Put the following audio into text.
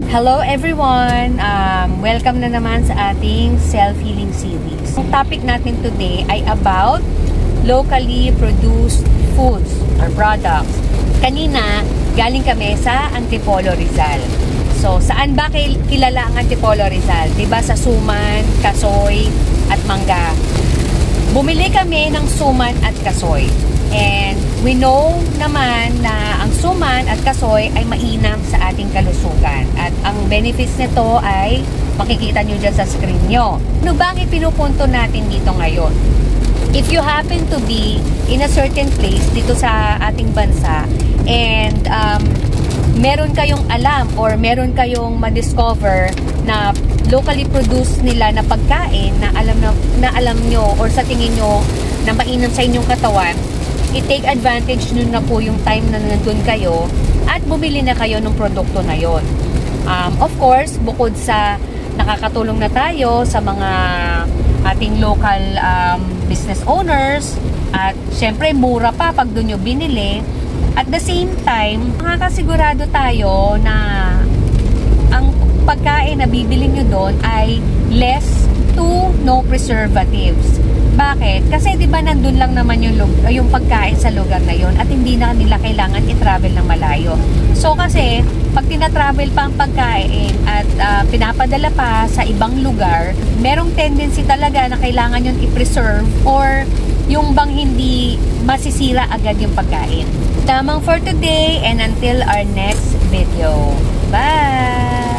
Hello everyone! Welcome na naman sa ating self-healing series. Ang topic natin today ay about locally produced foods or products. Kanina, galing kami sa Antipolo, Rizal. So, saan ba kilala ang Antipolo, Rizal? Diba sa suman, kasoy, at mangga. Bumili kami ng suman at kasoy. And we know naman na ang suman at kasoy ay mainam sa ating kalusugan. At ang benefits nito ay makikita nyo dyan sa screen nyo. Ano ba ang ipinupunto natin dito ngayon? If you happen to be in a certain place dito sa ating bansa and meron kayong alam or meron kayong ma-discover na locally produced nila na pagkain na alam nyo or sa tingin nyo na mainam sa inyong katawan, i-take advantage nyo na po yung time na nandun kayo at bumili na kayo ng produkto na yon. Of course, bukod sa nakakatulong na tayo sa mga ating local business owners at syempre mura pa pag doon nyo binili, at the same time, makakasigurado tayo na ang pagkain na bibili nyo doon ay less to no preservatives. Bakit? Kasi 'di ba nandun lang naman yung pagkain sa lugar na yon at hindi na nila kailangan i-travel ng malayo. So kasi pag tina-travel pa ang pagkain at pinapadala pa sa ibang lugar, merong tendency talaga na kailangan yun i-preserve or yung bang hindi masisira agad yung pagkain. Tamang for today and until our next video. Bye!